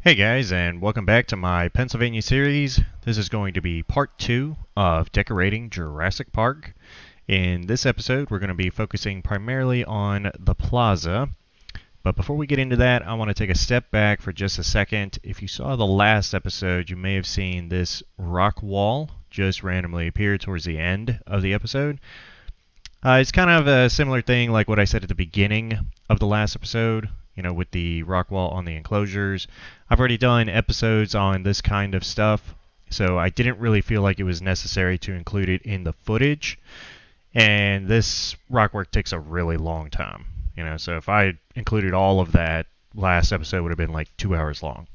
Hey guys, and welcome back to my Pennsylvania series. This is going to be part 2 of decorating Jurassic Park. In this episode, we're going to be focusing primarily on the plaza. But before we get into that, I want to take a step back for just a second. If you saw the last episode, you may have seen this rock wall just randomly appear towards the end of the episode. It's kind of a similar thing like what I said at the beginning of the last episode, with the rock wall on the enclosures. I've already done episodes on this kind of stuff, so I didn't really feel like it was necessary to include it in the footage. And this rock work takes a really long time, so if I included all of that, last episode would have been like 2 hours long.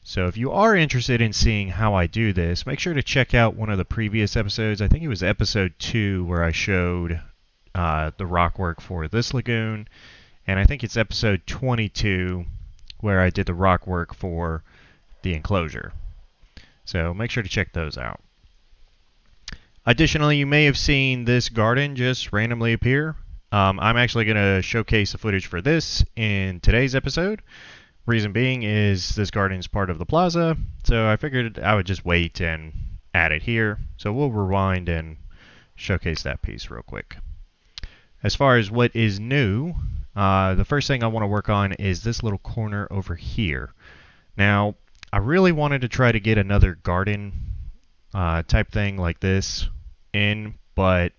So if you are interested in seeing how I do this, make sure to check out one of the previous episodes. I think it was episode 2 where I showed the rock work for this lagoon. And I think it's episode 22 where I did the rock work for the enclosure. So make sure to check those out. Additionally, you may have seen this garden just randomly appear. I'm actually going to showcase the footage for this in today's episode. Reason being is this garden is part of the plaza, so I figured I would just wait and add it here. So we'll rewind and showcase that piece real quick. As far as what is new, the first thing I want to work on is this little corner over here. Now, I really wanted to try to get another garden type thing like this in, but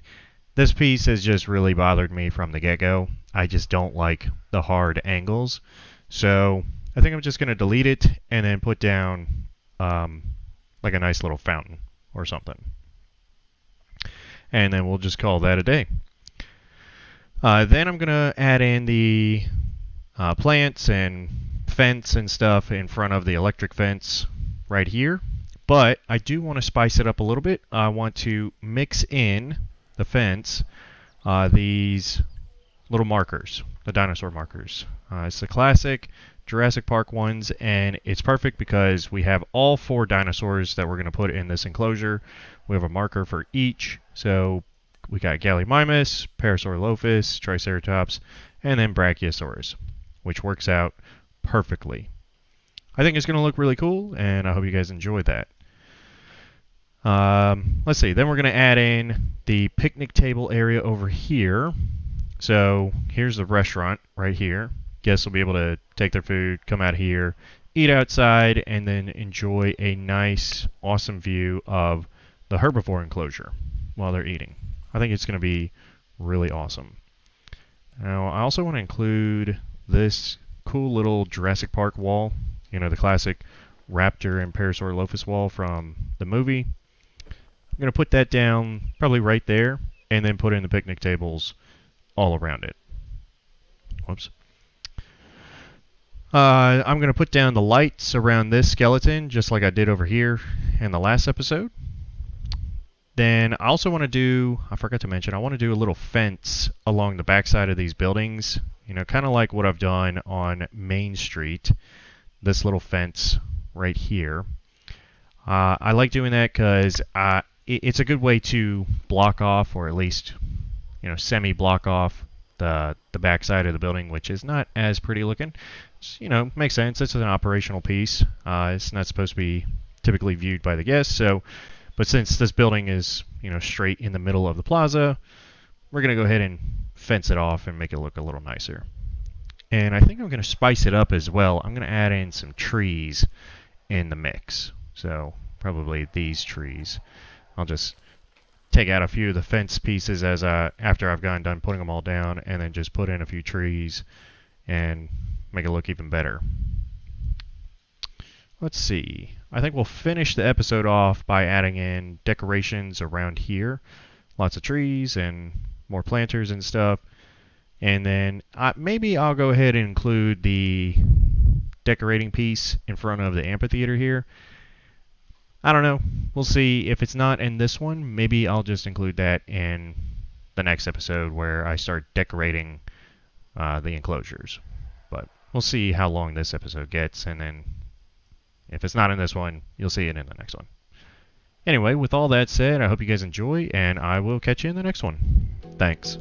this piece has just really bothered me from the get-go. I just don't like the hard angles. So I think I'm just going to delete it and then put down like a nice little fountain or something. And then we'll just call that a day. Then I'm going to add in the plants and fence and stuff in front of the electric fence right here. But I do want to spice it up a little bit. I want to mix in the fence these little markers, the dinosaur markers. It's the classic Jurassic Park ones, and it's perfect because we have all 4 dinosaurs that we're going to put in this enclosure. We have a marker for each, so we got Gallimimus, Parasaurolophus, Triceratops, and then Brachiosaurus, which works out perfectly. I think it's going to look really cool, and I hope you guys enjoy that. Let's see, then we're going to add in the picnic table area over here. So here's the restaurant right here. Guests will be able to take their food, come out here, eat outside, and then enjoy a nice, awesome view of the herbivore enclosure while they're eating. I think it's going to be really awesome. Now, I also want to include this cool little Jurassic Park wall, the classic Raptor and Parasaurolophus wall from the movie. I'm going to put that down probably right there, and then put in the picnic tables all around it. Whoops. I'm going to put down the lights around this skeleton, just like I did over here in the last episode. Then I also want to do, I forgot to mention, I want to do a little fence along the backside of these buildings. Kind of like what I've done on Main Street. This little fence right here. I like doing that because it's a good way to block off, or at least, semi-block off the backside of the building, which is not as pretty looking. It's, makes sense. It's an operational piece. It's not supposed to be typically viewed by the guests, so... But since this building is, straight in the middle of the plaza, we're going to go ahead and fence it off and make it look a little nicer. And I think I'm going to spice it up as well. I'm going to add in some trees in the mix. So probably these trees. I'll just take out a few of the fence pieces after I've gotten done putting them all down, and then just put in a few trees and make it look even better. Let's see. I think we'll finish the episode off by adding in decorations around here. Lots of trees and more planters and stuff. And then maybe I'll go ahead and include the decorating piece in front of the amphitheater here. I don't know. We'll see. If it's not in this one, maybe I'll just include that in the next episode where I start decorating the enclosures. But we'll see how long this episode gets, and then if it's not in this one, you'll see it in the next one. Anyway, with all that said, I hope you guys enjoy, and I will catch you in the next one. Thanks.